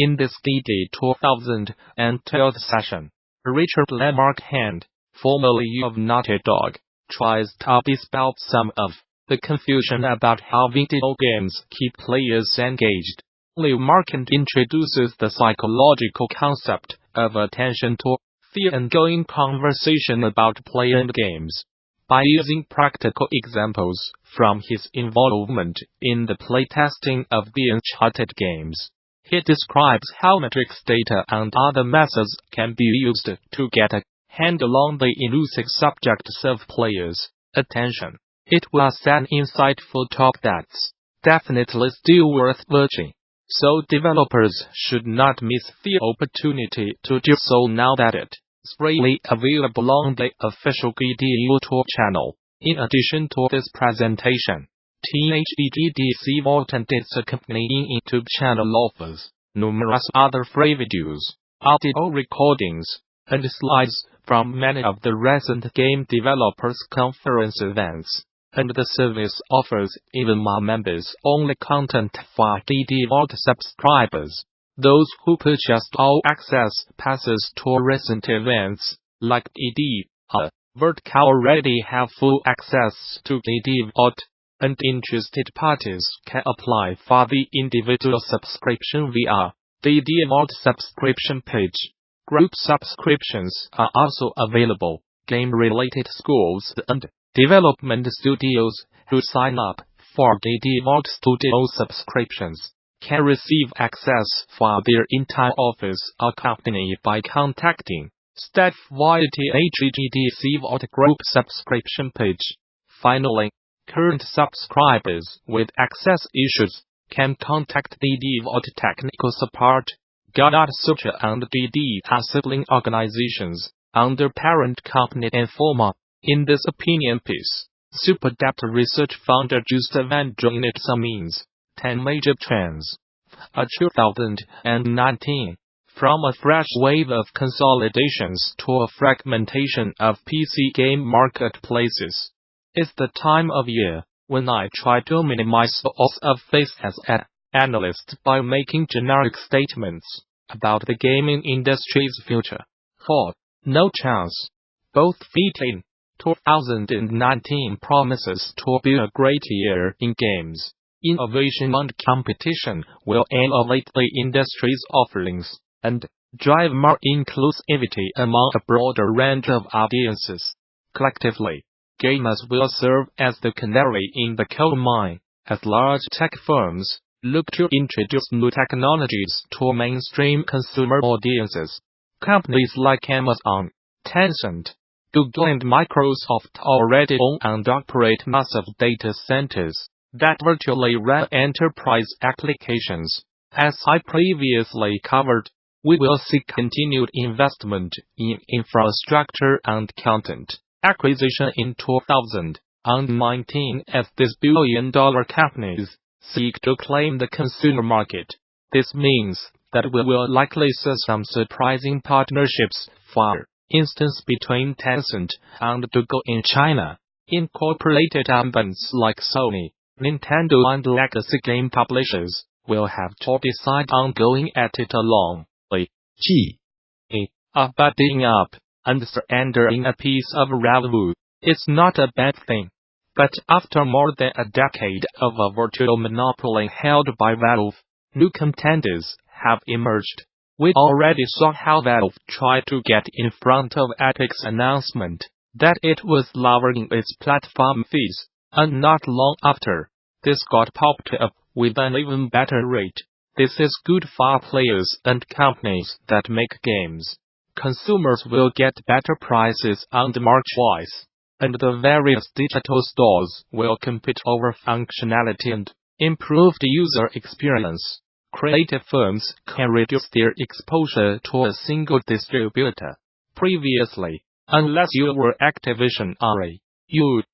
In this DD 2012 session, Richard Lamarck Hand, formerly of Naughty Dog, tries to dispel some of the confusion about how video games keep players engaged. Lamarck introduces the psychological concept of attention to the ongoing conversation about playing games. By using practical examples from his involvement in the playtesting of the Uncharted games, he describes how metrics data and other methods can be used to get a handle on the elusive subjects of players' attention. It was an insightful talk that's definitely still worth watching, so developers should not miss the opportunity to do so now that it's freely available on the official GD YouTube channel. In addition to this presentation, THEGDC Vault and its accompanying YouTube channel offers numerous other free videos, audio recordings, and slides from many of the recent game developers conference events, and the service offers even more members-only content for DD Vault subscribers. Those who purchased all access passes to recent events, like DD Vault, already have full access to DD Vault, and interested parties can apply for the individual subscription via the DD Vault subscription page. Group subscriptions are also available. Game-related schools and development studios who sign up for DD Vault Studio subscriptions can receive access for their entire office accompanied by contacting staff via THEGDC Vault Group subscription page. Finally, current subscribers with access issues can contact DD Vault technical support. Gamasutra and DD are sibling organizations under parent company Informa. In this opinion piece, SuperDept Research founder Gustav Van Jonet summarizes 10 major trends of 2019. From a fresh wave of consolidations to a fragmentation of PC game marketplaces. It's the time of year when I try to minimize the odds of face as an analyst by making generic statements about the gaming industry's future. For no chance. Both fit in. 2019 promises to be a great year in games. Innovation and competition will elevate the industry's offerings and drive more inclusivity among a broader range of audiences. Collectively, gamers will serve as the canary in the coal mine, as large tech firms look to introduce new technologies to mainstream consumer audiences. Companies like Amazon, Tencent, Google and Microsoft already own and operate massive data centers that virtually run enterprise applications. As I previously covered, we will see continued investment in infrastructure and content acquisition in 2019 as these billion-dollar companies seek to claim the consumer market. This means that we will likely see some surprising partnerships, for instance between Tencent and Google in China. Incorporated companies like Sony, Nintendo and legacy game publishers will have to decide on going at it alone. Budding up and surrendering a piece of revenue. It's not a bad thing. But after more than a decade of a virtual monopoly held by Valve, new contenders have emerged. We already saw how Valve tried to get in front of Epic's announcement that it was lowering its platform fees, and not long after, this got popped up with an even better rate. This is good for players and companies that make games. Consumers will get better prices and more choice, and the various digital stores will compete over functionality and improved user experience. Creative firms can reduce their exposure to a single distributor. Previously, unless you were Activision or you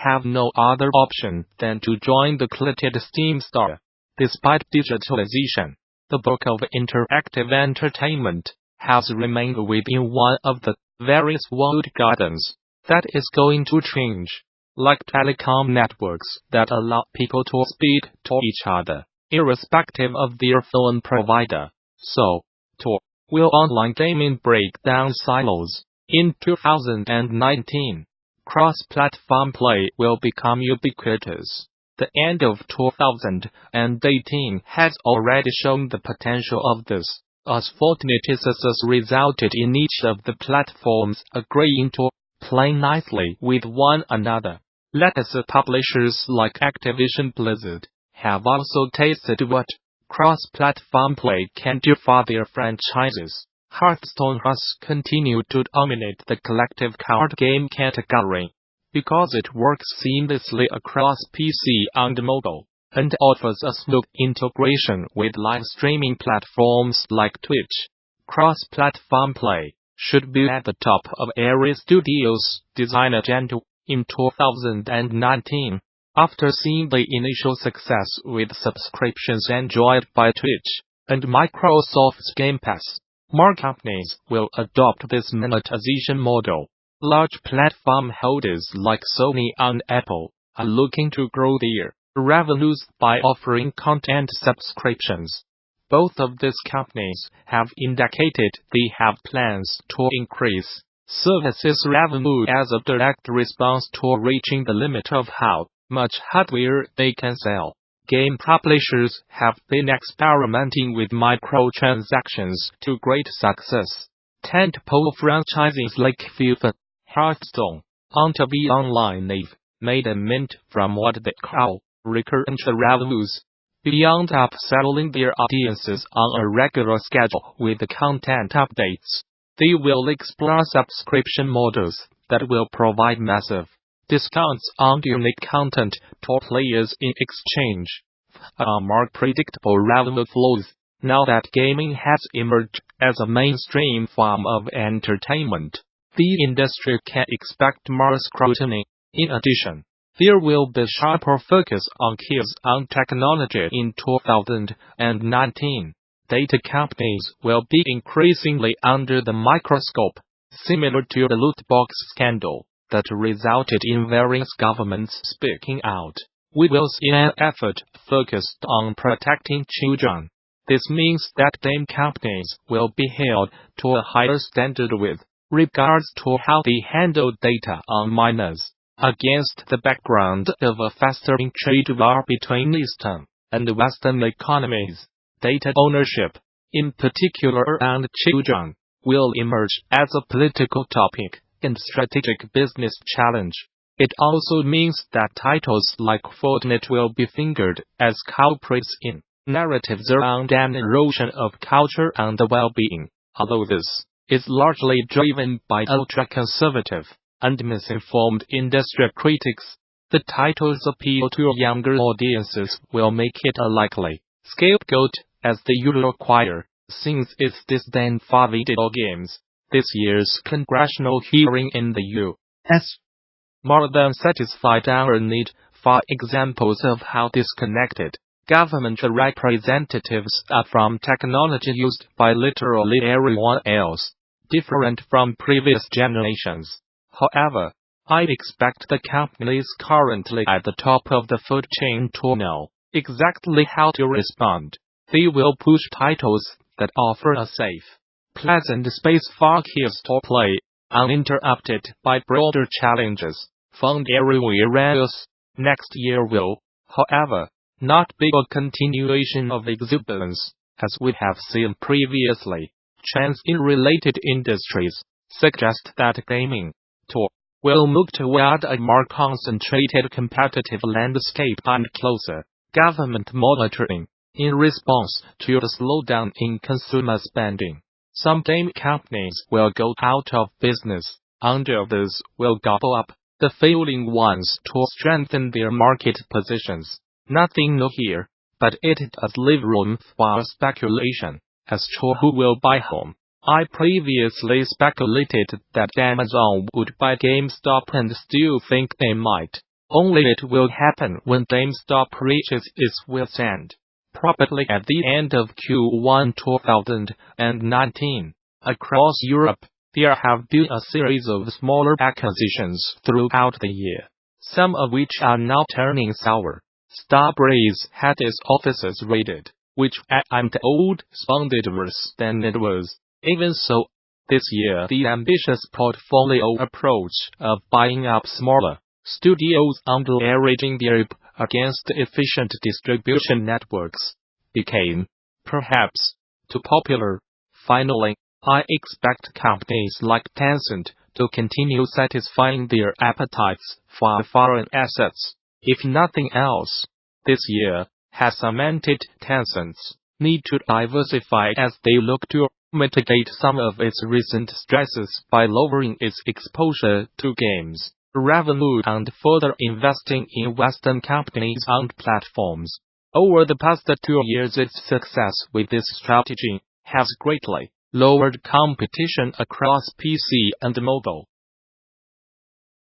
have no other option than to join the cluttered Steam store. Despite digitalization, the bulk of interactive entertainment has remained within one of the various walled gardens. That is going to change, like telecom networks that allow people to speak to each other, irrespective of their phone provider. So, Tor, will online gaming break down silos? In 2019, cross-platform play will become ubiquitous. The end of 2018 has already shown the potential of this, as Fortnite has resulted in each of the platforms agreeing to play nicely with one another. Legacy publishers like Activision Blizzard have also tasted what cross-platform play can do for their franchises. Hearthstone has continued to dominate the collective card game category because it works seamlessly across PC and mobile, and offers a smooth integration with live streaming platforms like Twitch. Cross-platform play should be at the top of every studio's design agenda in 2019. After seeing the initial success with subscriptions enjoyed by Twitch and Microsoft's Game Pass, more companies will adopt this monetization model. Large platform holders like Sony and Apple are looking to grow their revenues by offering content subscriptions. Both of these companies have indicated they have plans to increase services revenue as a direct response to reaching the limit of how much hardware they can sell. Game publishers have been experimenting with microtransactions to great success. Tentpole franchises like FIFA, Hearthstone, and TV Online have made a mint from what they call recurrent revenues. Beyond upselling their audiences on a regular schedule with content updates, they will explore subscription models that will provide massive discounts on unique content to players in exchange for more predictable revenue flows. Now that gaming has emerged as a mainstream form of entertainment, the industry can expect more scrutiny. In addition, there will be sharper focus on kids and technology in 2019. Data companies will be increasingly under the microscope, similar to the loot box scandal that resulted in various governments speaking out. We will see an effort focused on protecting children. This means that game companies will be held to a higher standard with regards to how they handle data on minors. Against the background of a festering trade war between Eastern and Western economies, data ownership, in particular and children, will emerge as a political topic and strategic business challenge. It also means that titles like Fortnite will be fingered as culprits in narratives around an erosion of culture and well-being. Although this is largely driven by ultra-conservative and misinformed industry critics, the title's appeal to younger audiences will make it a likely scapegoat as the usual choir sings its disdain for video games. This year's congressional hearing in the U.S. more than satisfied our need for examples of how disconnected government representatives are from technology used by literally everyone else, different from previous generations. However, I expect the companies currently at the top of the food chain to know exactly how to respond. They will push titles that offer a safe, pleasant space for kids to play, uninterrupted by broader challenges found everywhere else. Next year will, however, not be a continuation of exuberance, as we have seen previously. Trends in related industries suggest that gaming, too, will move toward a more concentrated competitive landscape and closer government monitoring in response to the slowdown in consumer spending. Some game companies will go out of business, and others will gobble up the failing ones to strengthen their market positions. Nothing new here, but it does leave room for speculation as to who will buy whom. I previously speculated that Amazon would buy GameStop and still think they might. Only it will happen when GameStop reaches its wit's end, probably at the end of Q1 2019. Across Europe, there have been a series of smaller acquisitions throughout the year, some of which are now turning sour. Starbreeze had its offices raided, which aimed old sounded worse than it was. Even so, this year the ambitious portfolio approach of buying up smaller studios and leveraging their against efficient distribution networks became, perhaps, too popular. Finally, I expect companies like Tencent to continue satisfying their appetites for foreign assets. If nothing else, this year has cemented Tencent's need to diversify as they look to mitigate some of its recent stresses by lowering its exposure to games revenue and further investing in Western companies and platforms. Over the past 2 years, its success with this strategy has greatly lowered competition across PC and mobile.